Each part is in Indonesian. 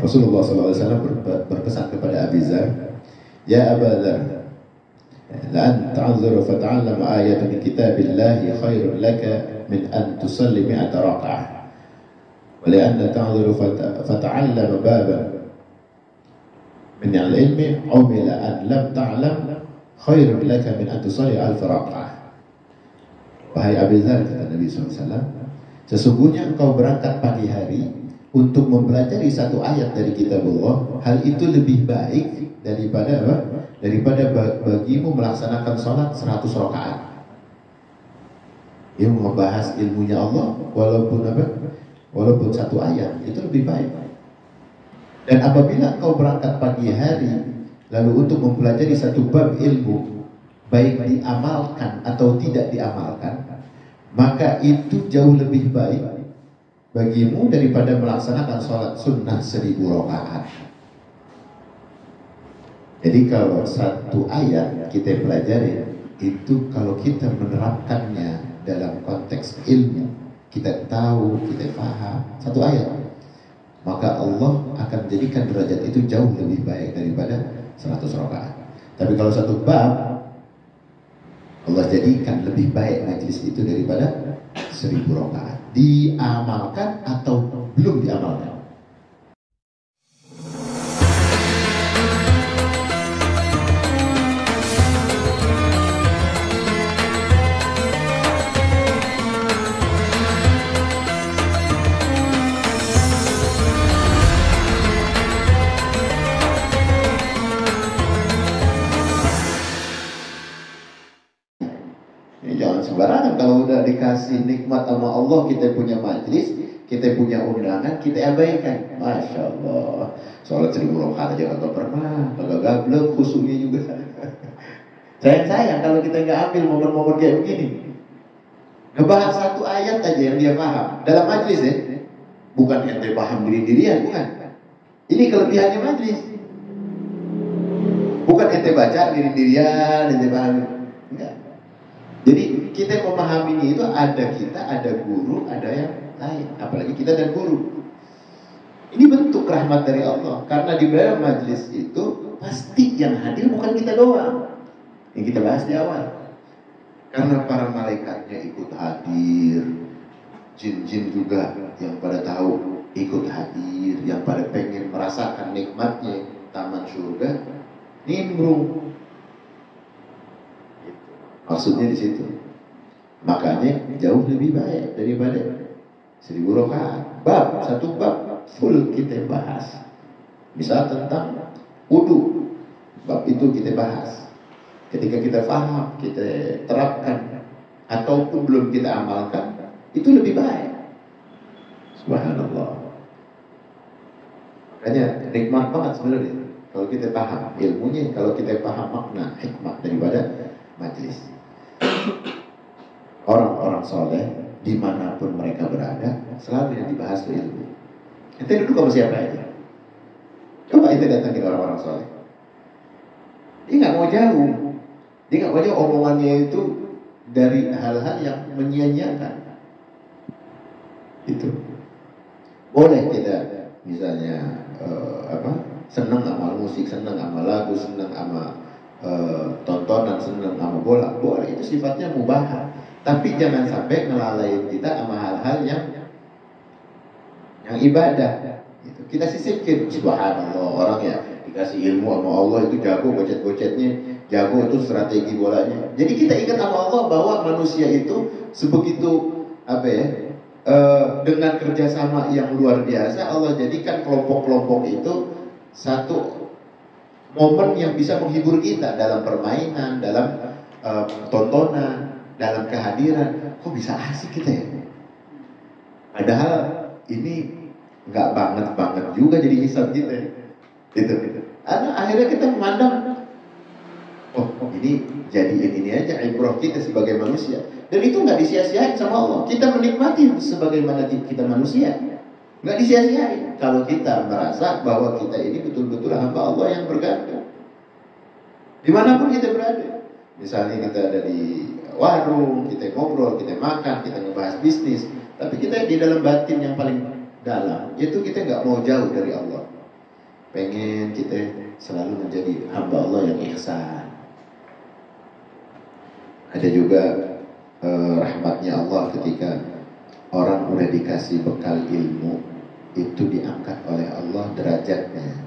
Rasulullah SAW berpesan kepada Abi Dzar, "Ya Aba Dzar, la an ta'dzuru fata'allam ayatan min kitabillahi khairun laka min an tusalli mi'ata raka'ah. Wa li anna ta'dzuru fata'allam baban min al-ilmi umila an lam ta'lam khairun laka min an tusalli alf raka'ah." Wahai Abi Dzar, kata Nabi SAW, sesungguhnya engkau berangkat pagi hari untuk mempelajari satu ayat dari kitabullah, hal itu lebih baik daripada apa? Daripada bagimu melaksanakan sholat 100 rakaat. Dia membahas ilmunya Allah walaupun apa? Walaupun satu ayat, itu lebih baik. Dan apabila engkau berangkat pagi hari lalu untuk mempelajari satu bab ilmu, baik diamalkan atau tidak diamalkan, maka itu jauh lebih baik bagimu daripada melaksanakan sholat sunnah 1000 rakaat. Jadi kalau satu ayat kita pelajari, itu kalau kita menerapkannya dalam konteks ilmu, kita tahu, kita paham satu ayat, maka Allah akan menjadikan derajat itu jauh lebih baik daripada 100 rakaat. Tapi kalau satu bab, Allah jadikan lebih baik majlis itu daripada 1000 rakaat. Diamalkan atau belum diamalkan? Jangan sembarangan, kalau udah dikasih nikmat sama Allah, kita punya majlis, kita punya undangan, kita abaikan. Masya Allah, sholat 1000 rakaat aja kagak pernah, kagak gablek, khusyuknya juga. Sayang kalau kita nggak ambil momen-momen kayak begini. Ngebahas satu ayat aja yang dia paham dalam majlis ya, bukan ente paham diri-dirian, bukan. Ini kelebihannya majlis. Bukan ente baca diri-dirian, ente paham, enggak. Jadi kita memahami itu ada kita, ada guru, ada yang lain. Apalagi kita dan guru. Ini bentuk rahmat dari Allah. Karena di dalam majlis itu pasti yang hadir bukan kita doang. Yang kita bahas di awal. Karena para malaikatnya ikut hadir, jin-jin juga yang pada tahu ikut hadir, yang pada pengen merasakan nikmatnya taman surga, nimbrung. Maksudnya di situ. Makanya jauh lebih baik daripada 1000 rakaat. Satu bab full kita bahas. Misal tentang wudu, bab itu kita bahas. Ketika kita paham, kita terapkan, ataupun belum kita amalkan, itu lebih baik. Subhanallah. Makanya nikmat banget sebenarnya kalau kita paham ilmunya, kalau kita paham makna hikmah daripada majlis. Orang-orang soleh dimanapun mereka berada, selalu yang dibahas itu ilmu. Ente duduk sama siapa aja? Coba ente datangin orang-orang soleh. Dia nggak mau jauh. Dia nggak mau jauh, omongannya itu dari hal-hal yang menyia-nyiakan. Itu boleh kita misalnya senang sama musik, senang sama lagu, senang sama tontonan, senang sama bola, boleh, itu sifatnya mubah. Tapi jangan sampai ngelalaiin kita sama hal-hal yang ibadah. Gitu. Kita sisipkan, subhanallah, orang ya dikasih ilmu sama Allah itu jago gocet-gocetnya, jago itu strategi bolanya. Jadi kita ingat sama Allah bahwa manusia itu sebegitu dengan kerjasama yang luar biasa, Allah jadikan kelompok-kelompok itu satu momen yang bisa menghibur kita dalam permainan, dalam tontonan, dalam kehadiran. Kok bisa asik kita ya? Padahal ini nggak banget juga jadi hisab kita. Gitu. Akhirnya kita memandang, oh ini jadi ini aja ibrah kita sebagai manusia. Dan itu nggak disia-siain sama Allah. Kita menikmati sebagaimana kita manusia. Nggak disia-siain kalau kita merasa bahwa kita ini betul-betul hamba Allah yang bergantung. Dimanapun kita berada. Misalnya kita ada di warung, kita ngobrol, kita makan, kita ngebahas bisnis. Tapi kita di dalam batin yang paling dalam, itu kita nggak mau jauh dari Allah. pengen kita selalu menjadi hamba Allah yang ihsan. Ada juga rahmatnya Allah ketika orang udah dikasih bekal ilmu, itu diangkat oleh Allah derajatnya.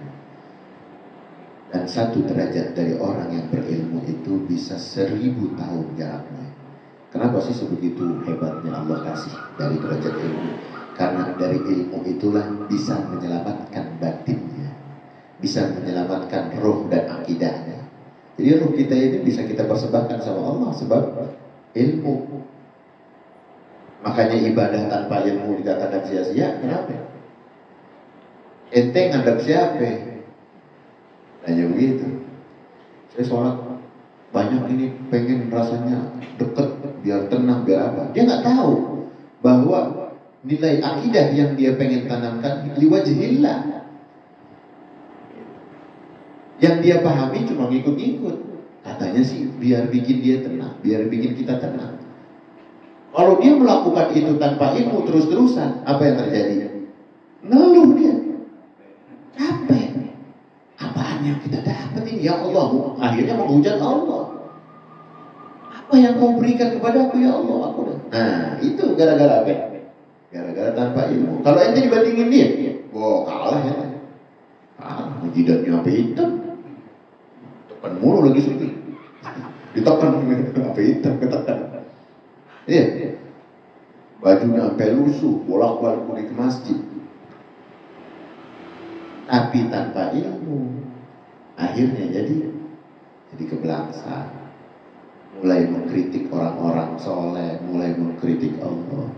Dan satu derajat dari orang yang berilmu itu bisa 1000 tahun jaraknya. Kenapa sih sebegitu hebatnya Allah kasih dari derajat ilmu? Karena dari ilmu itulah bisa menyelamatkan batinnya, bisa menyelamatkan roh dan akidahnya. Jadi roh kita ini bisa kita persembahkan sama Allah sebab ilmu. Makanya ibadah tanpa ilmu dikatakan sia-sia. Kenapa? Ente ngadap siapa? Hanya begitu. Saya sholat banyak ini pengen rasanya deket, biar tenang, biar apa. Dia nggak tahu bahwa nilai akidah yang dia pengen tanamkan liwajhillah. Yang dia pahami cuma ngikut-ngikut. Katanya sih biar bikin dia tenang, biar bikin kita tenang. Kalau dia melakukan itu tanpa ilmu terus-terusan, apa yang terjadi? Ngeluh dia. Capek. Apaan yang kita dapat ini? Ya Allah, akhirnya menghujat Allah. Apa yang kau berikan kepada aku ya Allah? Nah, itu gara-gara apa? Gara-gara tanpa ilmu. Kalau ente dibandingin dia, wah kalah ya. Jidatnya apa hitam? Tekan mulu lagi sini. Ditekan apa hitam, ketekan. Iya. Bajunya sampai lusuh, bolak-balik pergi ke masjid. Tapi tanpa ilmu, akhirnya jadi kebelakang. Mulai mengkritik orang-orang soleh, mulai mengkritik Allah.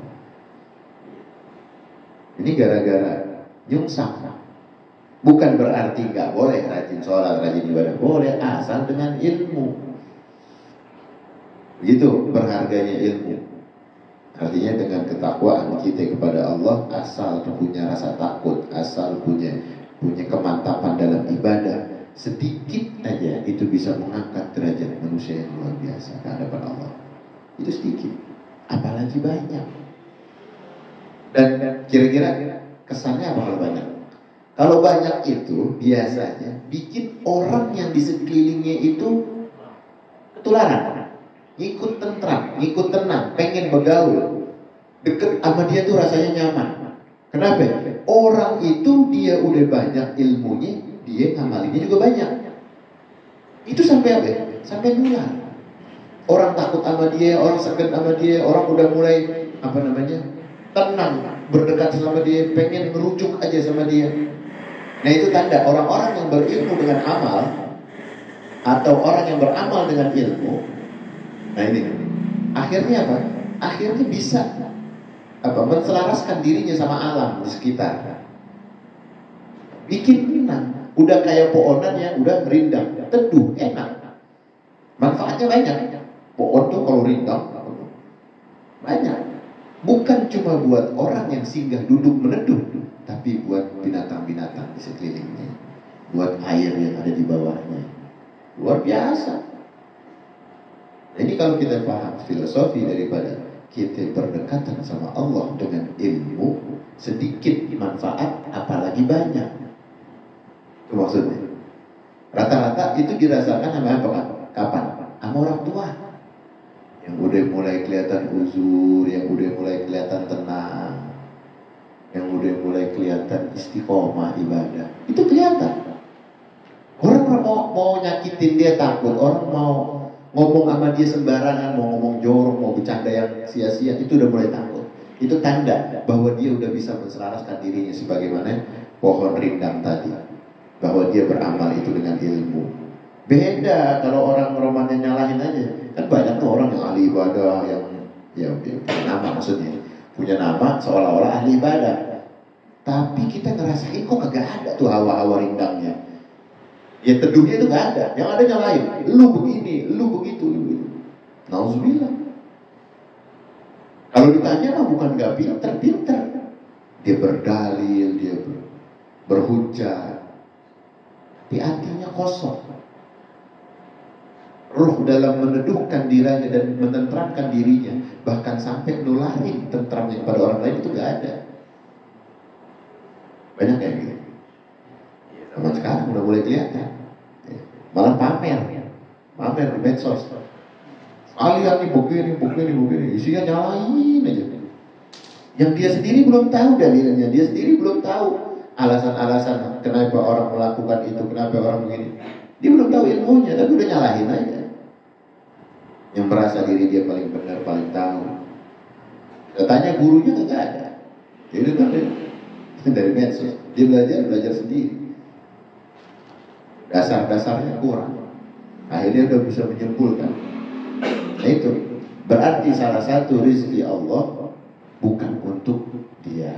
Ini gara-gara nyungsang. Bukan berarti nggak boleh rajin sholat, rajin ibadah, boleh asal dengan ilmu. Begitu berharganya ilmu. Artinya dengan ketakwaan kita kepada Allah, asal punya rasa takut, asal punya kemantapan dalam ibadah, sedikit aja itu bisa mengangkat derajat manusia yang luar biasa ke hadapan Allah. Itu sedikit, apalagi banyak. Dan kira-kira kesannya apa kalau banyak? Kalau banyak itu biasanya bikin orang yang di sekelilingnya itu ketularan, ngikut tentram, ngikut tenang, pengen bergaul, deket sama dia tuh rasanya nyaman. Kenapa? Orang itu dia udah banyak ilmunya, dia ngamalinnya juga banyak. Itu sampai apa? Sampai nular. Orang takut sama dia, orang segan sama dia, orang udah mulai tenang, berdekat sama dia, pengen merujuk aja sama dia. Nah itu tanda orang-orang yang berilmu dengan amal atau orang yang beramal dengan ilmu. Nah ini akhirnya apa? Akhirnya bisa menselaraskan dirinya sama alam di sekitar. Bikin tenang. Udah kayak pohonan yang udah merindang, teduh, enak. Manfaatnya banyak. Pohon tuh kalau rindang banyak. Bukan cuma buat orang yang singgah duduk meneduh, tapi buat binatang-binatang di sekelilingnya, buat air yang ada di bawahnya. Luar biasa. Jadi kalau kita paham filosofi daripada kita berdekatan sama Allah dengan ilmu, sedikit manfaat apalagi banyak. Itu maksudnya. Rata-rata itu dirasakan sama apa? Kapan? Sama orang tua. Yang udah mulai kelihatan uzur, yang udah mulai kelihatan tenang, yang udah mulai kelihatan istiqomah ibadah. Itu kelihatan. Orang mau nyakitin dia takut, orang mau ngomong sama dia sembarangan, mau ngomong jorok, mau bercanda yang sia-sia, itu udah mulai takut. Itu tanda bahwa dia udah bisa menselaraskan dirinya sebagaimana pohon rindang tadi, bahwa dia beramal itu dengan ilmu. Beda kalau orang romannya nyalahin aja. Kan banyak tuh orang yang ahli ibadah, yang punya nama, maksudnya punya nama seolah-olah ahli ibadah, tapi kita ngerasain kok kagak ada tuh hawa-hawa rindangnya. Ya teduhnya itu gak ada. Yang ada nyalain, lu begini, lu begitu, lu begitu. Nauzubillah. Kalau ditanya mah bukan gak pinter. Dia berdalil, dia berhujjah, tapi hatinya kosong. Ruh dalam meneduhkan dirinya dan menenteramkan dirinya, bahkan sampai nularin tentramnya kepada orang lain, itu gak ada. Banyak yang gitu. Sama sekarang udah mulai kelihatan. Malah pamer di medsos. Kalian nih begini, isinya nyalain aja. Yang dia sendiri belum tahu dalilnya, dia sendiri belum tahu alasan-alasan kenapa orang melakukan itu, kenapa orang begini. Dia belum tahu ilmunya, tapi udah nyalahin aja. Yang merasa diri dia paling benar, paling tahu. Katanya gurunya nggak ada. Jadi dari medsos, dia belajar sendiri. Dasar-dasarnya kurang. Akhirnya udah bisa menyimpulkan. Nah itu berarti salah satu rezeki Allah bukan untuk dia,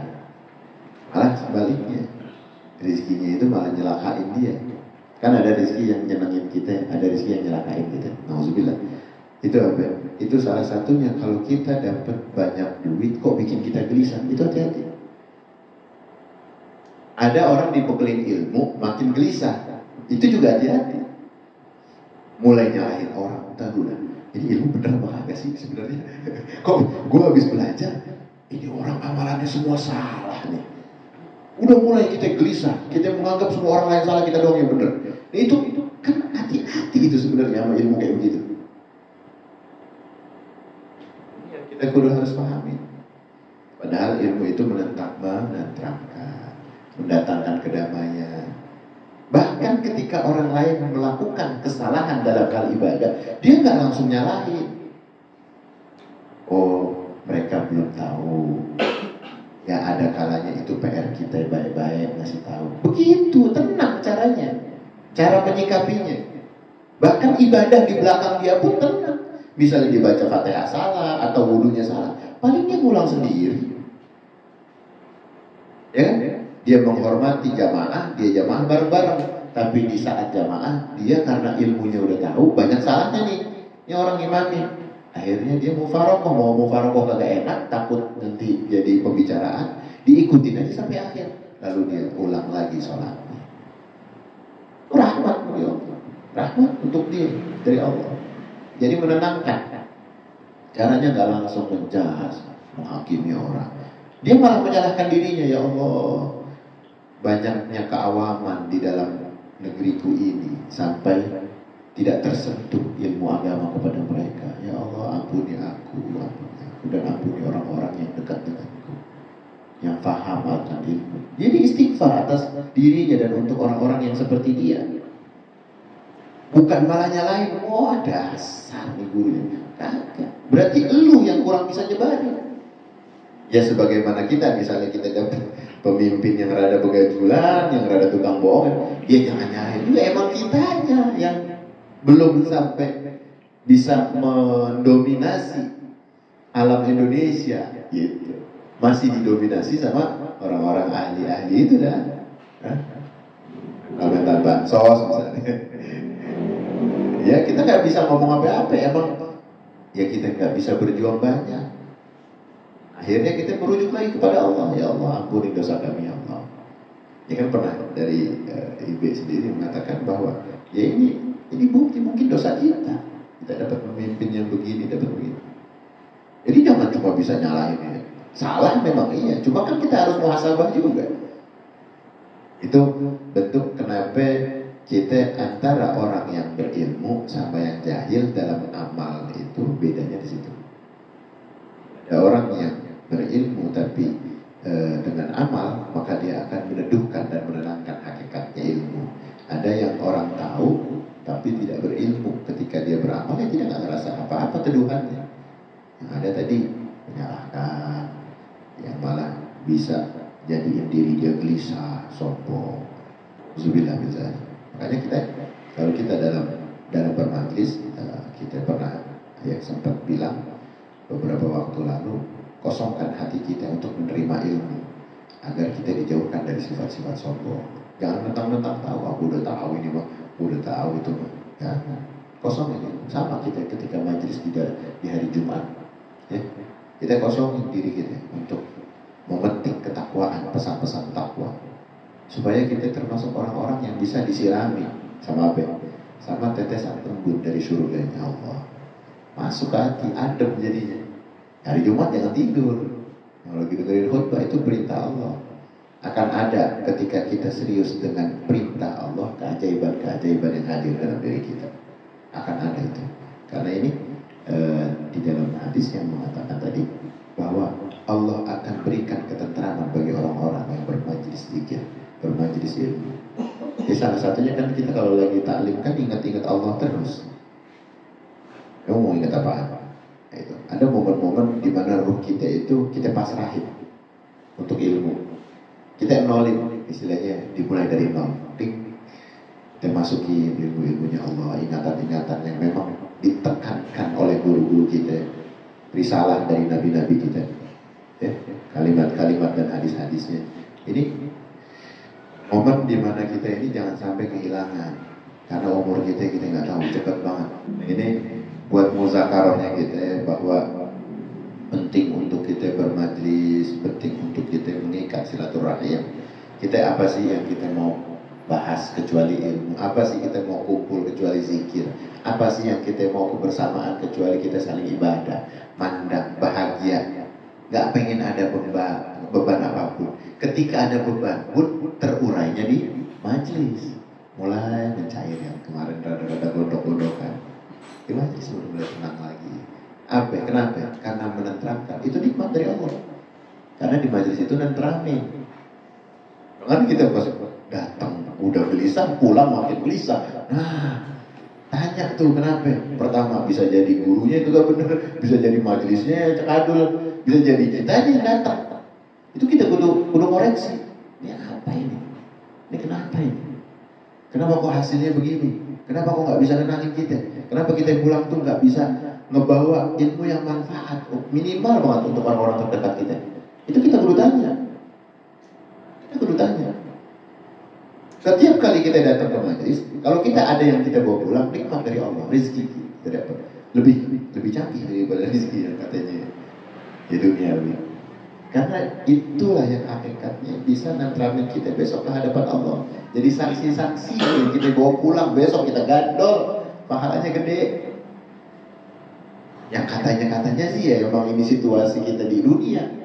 malah sebaliknya, rezekinya itu malah nyelakain dia. Kan ada rezeki yang nyenengin kita, ada rezeki yang nyelakain kita. Nauzubillah. Itu apa? Itu salah satunya. Kalau kita dapat banyak duit kok bikin kita gelisah, itu hati-hati. Ada orang dibekelin ilmu makin gelisah, itu juga hati-hati. Mulai nyalahin orang, entah udah. Jadi ilmu bener apa kagak sih sebenarnya? Kok gue habis belajar, ini orang amalannya semua salah nih. Udah mulai kita gelisah, kita menganggap semua orang lain salah, kita doang yang bener. Nah, itu kan hati-hati itu sebenarnya sama ilmu kayak begitu. Yang kita kudu harus pahami. Padahal ilmu itu menenteramkan, mendatangkan kedamaian. Bahkan ketika orang lain melakukan kesalahan dalam hal ibadah, dia nggak langsung nyalahin. Oh, mereka belum tahu. Ya ada kalanya itu PR kita baik-baik ngasih tahu. Begitu, tenang caranya, cara menyikapinya. Bahkan ibadah di belakang dia pun tenang. Misalnya dia baca Fatihah salah atau wudunya salah, paling dia ngulang sendiri. Ya kan? Dia menghormati jamaah, dia jamaah bareng-bareng. Tapi di saat jamaah, dia karena ilmunya udah tahu, banyak salahnya nih, ini orang imamin. Akhirnya dia mufarokoh, mau mufarokoh kagak enak, takut nanti jadi pembicaraan, diikutin aja sampai akhir. Lalu dia ulang lagi sholatnya. Rahmat bagi Allah, rahmat untuk dia dari Allah. Jadi menenangkan. Caranya gak langsung menjas, menghakimi orang. Dia malah menyalahkan dirinya, ya Allah. Banyaknya keawaman di dalam negeriku ini sampai tidak tersentuh ilmu agama kepada mereka. Ya Allah, ampuni aku, dan ampuni orang-orang yang dekat denganku, yang paham akan ilmu. Jadi istighfar atas dirinya dan untuk orang-orang yang seperti dia. Bukan malah nyalain, oh dasar nih gurunya. Kagak. Berarti elu yang kurang bisa nyebarin. Ya sebagaimana kita, misalnya kita dapat pemimpin yang rada begajulan, yang rada tukang bohong, dia jangan nyalahin juga, emang kitanya yang belum sampai bisa mendominasi alam Indonesia gitu. Masih didominasi sama orang-orang ahli-ahli itu dah. Komentar bansos misalnya. Ya kita nggak bisa ngomong apa-apa, emang ya kita nggak bisa berjuang banyak. Akhirnya kita merujuk lagi kepada Allah. Ya Allah, ampuni dosa kami, ya Allah. Ini kan pernah dari IB sendiri mengatakan bahwa ya ini bukti mungkin dosa kita. Kita dapat memimpin yang begini, dapat begini. Jadi jangan cuma bisa nyalahin ya. Salah memang iya, cuma kan kita harus muhasabah juga. Itu bentuk kenapa kita antara orang yang berilmu sama yang jahil dalam amal itu bedanya di situ. Ada orang yang berilmu tapi dengan amal, maka dia akan meneduhkan dan menenangkan hakikatnya ilmu. Ada yang orang tahu tapi tidak berilmu, ketika dia beramal dia tidak ngerasa apa-apa teduhannya. Yang ada tadi menyalahkan, yang malah bisa jadiin diri dia gelisah, sombong. Zubillah bisa. Makanya kalau kita dalam bermajlis, kita pernah sempat bilang beberapa waktu lalu, kosongkan hati kita untuk menerima ilmu agar kita dijauhkan dari sifat-sifat sombong. Jangan mentang-mentang tahu, aku udah tahu ini mah, aku udah tahu itu mah. Ya, kosong aja. Sama kita ketika majelis di hari Jumat, ya, kita kosongin diri kita untuk memetik ketakwaan, pesan-pesan takwa, supaya kita termasuk orang-orang yang bisa disirami sama apa? Sama tetesan embun dari surganya Allah. Masuk ke hati, adem jadinya. Hari Jumat jangan tidur. Kalau kita dengerin khutbah itu perintah Allah. Akan ada ketika kita serius dengan perintah perintah Allah, keajaiban-keajaiban yang hadir dalam diri kita akan ada itu. Karena ini di dalam hadis yang mengatakan tadi bahwa Allah akan berikan ketentraman bagi orang-orang yang bermajlis zikir, bermajlis ilmu. Jadi salah satunya kan kita kalau lagi taklim kan ingat-ingat Allah terus. Kamu mau ingat apa? Itu ada momen-momen di mana ruh kita itu kita pasrahin untuk ilmu. Kita nolin, istilahnya dimulai dari nol. Kita masuki ilmu-ilmunya Allah, ingatan-ingatan yang memang ditekankan oleh guru-guru kita, risalah dari nabi-nabi kita, ya, kalimat-kalimat dan hadis-hadisnya. Ini momen di mana kita ini jangan sampai kehilangan, karena umur kita nggak tahu, cepat banget. Ini buat muzakarahnya kita bahwa penting untuk kita bermajlis, penting untuk kita mengikat silaturahim. Kita apa sih yang kita mau bahas kecuali ilmu? Apa sih kita mau kumpul kecuali zikir? Apa sih yang kita mau kebersamaan kecuali kita saling ibadah, mandang, bahagia? Gak pengen ada beban apapun. Ketika ada beban pun terurainya di majlis. Mulai mencair yang kemarin rada-rada gondok-gondokan. Di majlis sudah mulai tenang lagi. Apa? Kenapa? Karena menenteramkan. Itu nikmat dari Allah. Karena di majelis itu nentramin. Kan kita pas datang udah gelisah, pulang makin gelisah. Nah, tanya tuh kenapa? Pertama bisa jadi gurunya itu gak bener, bisa jadi majelisnya cekadul, bisa jadi kita aja yang datang. Itu kita kudu koreksi. Ini apa ini? Ini kenapa ini? Kenapa kok hasilnya begini? Kenapa kok nggak bisa nenangin kita? Kenapa kita pulang tuh nggak bisa ngebawa ilmu yang manfaat minimal banget untuk orang-orang terdekat kita? Itu kita perlu tanya. Kita perlu tanya. Setiap kali kita datang ke majelis, kalau kita ada yang kita bawa pulang, nikmat dari Allah, rezeki kita dapat lebih canggih daripada rezeki yang katanya di dunia ini. Karena itulah yang hakikatnya bisa nentramin kita besok ke hadapan Allah. Jadi saksi-saksi yang kita bawa pulang besok kita gandol, pahalanya gede. Yang katanya sih ya memang ini situasi kita di dunia.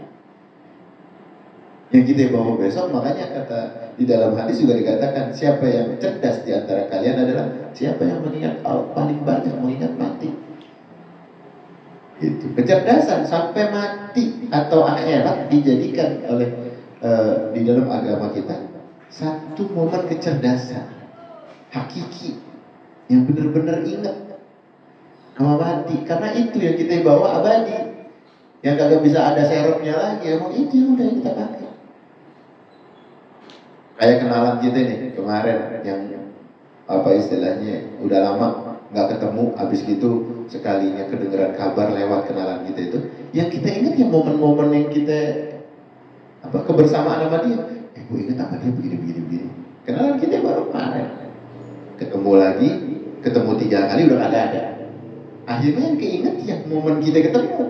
Yang kita bawa besok, makanya kata di dalam hadis juga dikatakan siapa yang cerdas di antara kalian adalah siapa yang mengingat paling banyak mengingat mati. Itu kecerdasan sampai mati atau akhirat dijadikan oleh di dalam agama kita satu momen kecerdasan hakiki yang benar-benar ingat sama mati, karena itu yang kita bawa abadi, yang kagak bisa ada serumnya lagi. Emang itu yang udah kita pakai. Kayak kenalan kita nih kemarin yang apa istilahnya udah lama nggak ketemu, habis gitu sekalinya kedengeran kabar lewat kenalan kita itu, yang kita ingat ya momen-momen yang kita apa kebersamaan sama dia. Gue ingat sama dia begini. Kenalan kita baru kemarin, ketemu lagi, ketemu 3 kali udah kagak ada. Akhirnya yang keinget ya momen kita ketemu.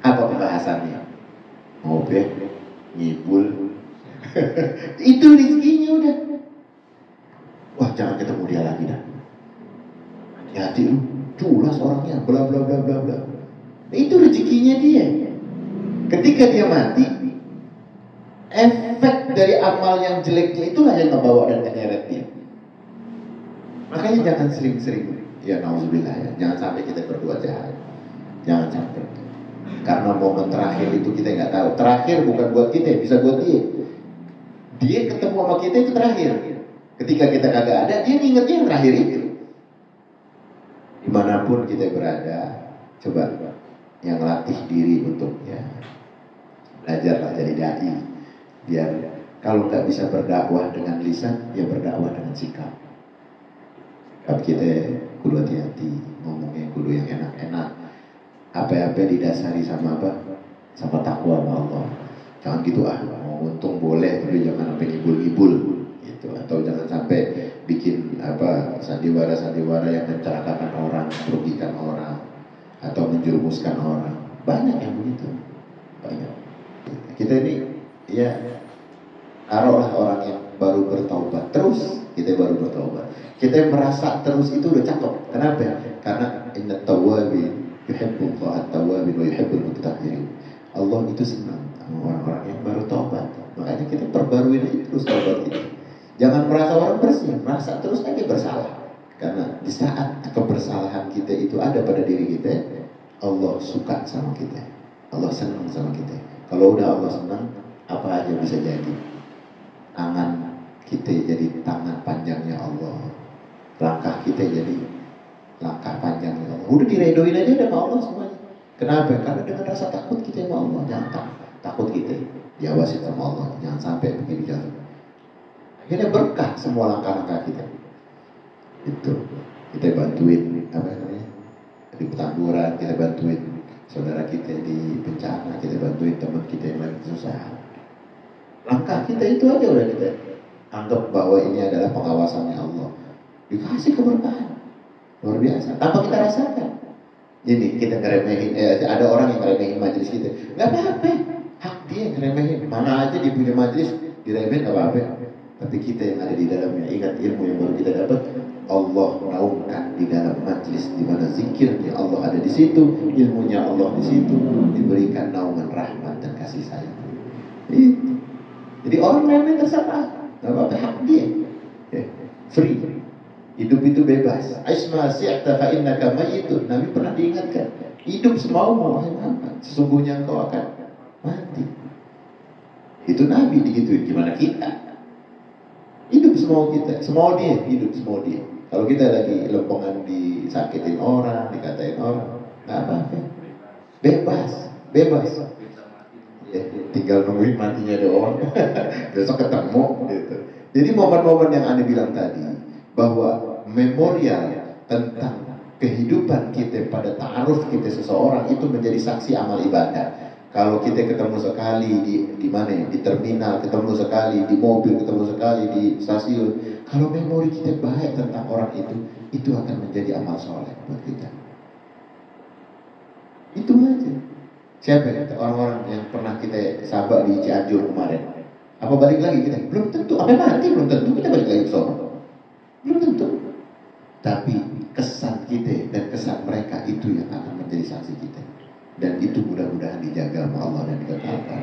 Apa pembahasannya? Ngobrol, ngibul. Itu rezekinya udah. Wah, jangan ketemu dia lagi dah. Hati-hati lu, culas orangnya, bla bla bla bla bla. Itu rezekinya dia. Ketika dia mati, efek dari amal yang jeleknya itulah yang ngebawa dan menyeret dia. Makanya jangan sering-sering, ya nauzubillah ya, jangan sampai kita berbuat jahat. Jangan sampai. Karena momen terakhir itu kita nggak tahu. Terakhir bukan buat kita, bisa buat dia. Dia ketemu sama kita itu terakhir. Ketika kita kagak ada, dia ingetnya yang terakhir itu. Dimanapun kita berada, coba yang latih diri untuk ya belajarlah jadi dai. Biar kalau nggak bisa berdakwah dengan lisan, ya berdakwah dengan sikap. Sikap kita kudu hati-hati, ngomongnya kudu yang enak-enak. Apa-apa didasari sama apa? Sama takwa sama Allah. Jangan gitu mau untung boleh, tapi jangan sampai ngibul-ngibul gitu. Atau jangan sampai bikin apa sandiwara-sandiwara yang mencelakakan orang, merugikan orang, atau menjerumuskan orang. Banyak yang begitu. Banyak. Kita ini ya taruhlah orang yang baru bertaubat, terus kita baru bertaubat. Kita merasa terus itu udah cakep. Kenapa? Karena innat tawwabin yuhibbul tawwabin wa yuhibbul mutatahhirin. Allah itu senang sama orang-orang yang baru taubat. Makanya kita perbaruin aja terus taubat kita. Jangan merasa merasa orang bersih, merasa terus aja bersalah. Karena di saat kebersalahan kita itu ada pada diri kita, Allah suka sama kita, Allah senang sama kita. Kalau udah Allah senang, apa aja bisa jadi. Tangan kita jadi tangan panjangnya Allah, langkah kita jadi langkah panjangnya Allah. Udah diredoin aja sama Allah semuanya. Kenapa? Karena dengan rasa takut kita sama Allah. Jangan takut kita diawasin sama Allah, jangan sampai begini jalan. Akhirnya berkah semua langkah-langkah kita. Itu kita bantuin apa namanya di Petamburan, kita bantuin saudara kita di bencana, kita bantuin teman kita yang lagi susah. Langkah kita itu aja udah kita anggap bahwa ini adalah pengawasannya Allah. Dikasih keberkahan luar biasa tanpa kita rasakan. Jadi kita ngeremehin, ada orang yang ngeremehin majelis kita, nggak apa-apa, hak dia yang ngeremehin. Mana aja di punya majelis diremehin nggak apa-apa. Tapi kita yang ada di dalamnya, ingat ilmu yang baru kita dapat. Allah menaungkan di dalam majelis di mana zikirnya Allah ada di situ, ilmunya Allah di situ, diberikan naungan rahmat dan kasih sayang. Jadi orang remeh terserah, nggak apa-apa, hak dia, free. Hidup itu bebas. Aisma si'ta fa innaka mayyitun. Nabi pernah diingatkan, hidup semaumu wahai Muhammad, sesungguhnya engkau akan mati. Itu Nabi digituin, gimana kita? Hidup semau kita, semau dia, hidup semau dia. Kalau kita lagi lempengan disakitin orang, dikatain orang, nggak apa-apa, bebas. Ya, tinggal nungguin matinya doang. Besok ketemu gitu. Jadi momen-momen yang Anda bilang tadi, bahwa memorial tentang kehidupan kita pada ta'aruf kita seseorang itu menjadi saksi amal ibadah. Kalau kita ketemu sekali di mana ya? Di terminal, ketemu sekali di mobil, ketemu sekali di stasiun. Kalau memori kita baik tentang orang itu akan menjadi amal soleh buat kita. Itu aja. Siapa ya orang-orang yang pernah kita sabak di Cianjur kemarin? Apa balik lagi kita? Belum tentu. Apa mati? Belum tentu kita balik lagi ke sana. Belum tentu. Tapi kesan kita dan kesan mereka itu yang akan menjadi saksi kita. Dan itu mudah-mudahan dijaga sama Allah dan dikekalkan.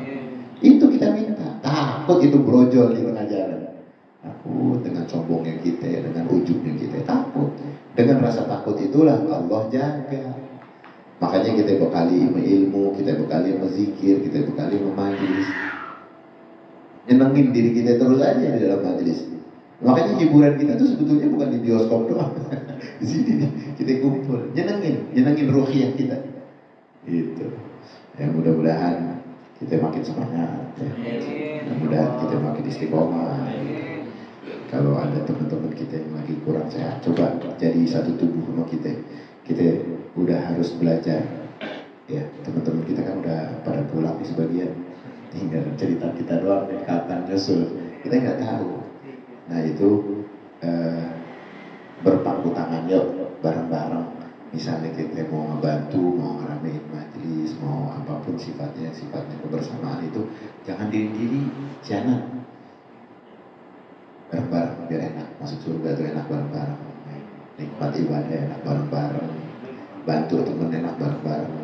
Itu kita minta. Takut itu brojol di tengah jalan. Takut dengan sombongnya kita, dengan ujubnya kita. Takut. Dengan rasa takut itulah Allah jaga. Makanya kita bekali ilmu, kita bekali zikir, kita bekali majlis. Nyenengin diri kita terus aja di dalam majlis. Makanya hiburan kita tuh sebetulnya bukan di bioskop doang. Di sini nih kita kumpul, nyenengin ruhiyah kita. Gitu. Ya mudah-mudahan kita makin semangat. Ya. Mudah-mudahan kita makin istiqomah. Kalau ada teman-teman kita yang lagi kurang sehat, coba jadi satu tubuh sama kita. Kita udah harus belajar. Ya, teman-teman kita kan udah pada pulang di sebagian. Tinggal cerita kita doang nih, kapan nyusul. Kita nggak tahu. Nah itu berpangku tangan yuk bareng-bareng. Misalnya kita mau ngebantu, mau ngeramein majelis, mau apapun sifatnya kebersamaan itu, jangan diri-diri, jangan. Bareng-bareng biar enak, masuk surga itu enak bareng-bareng. Nikmat ibadah enak bareng-bareng, bantu temen enak bareng-bareng.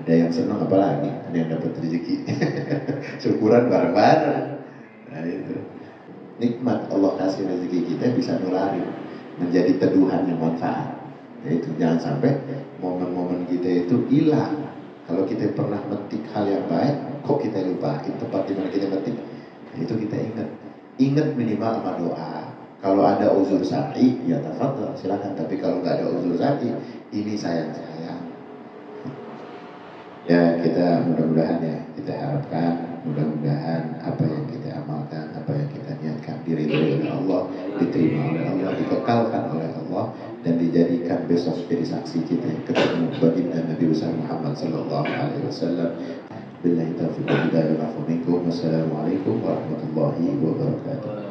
Ada yang senang apalagi, ada yang dapat rezeki. Syukuran bareng-bareng. Nah itu nikmat Allah kasih rezeki kita bisa nularin menjadi teduhan yang manfaat. Yaitu jangan sampai momen-momen kita itu hilang. Kalau kita pernah metik hal yang baik, kok kita lupain tempat di mana kita metik? Itu kita ingat minimal sama doa. Kalau ada uzur syar'i, ya tafadhol, silakan. Tapi kalau nggak ada uzur syar'i, ini sayang-sayang. Ya kita mudah-mudahan ya, kita harapkan mudah-mudahan apa yang kita amalkan, apa yang kita niatkan diridhoi oleh Allah, diterima oleh Allah, dikekalkan oleh Allah, dan dijadikan besok jadi saksi kita ketemu baginda Nabi besar Muhammad sallallahu alaihi wasallam. Billahi taufiq wal hidayah. Wassalamualaikum warahmatullahi wabarakatuh.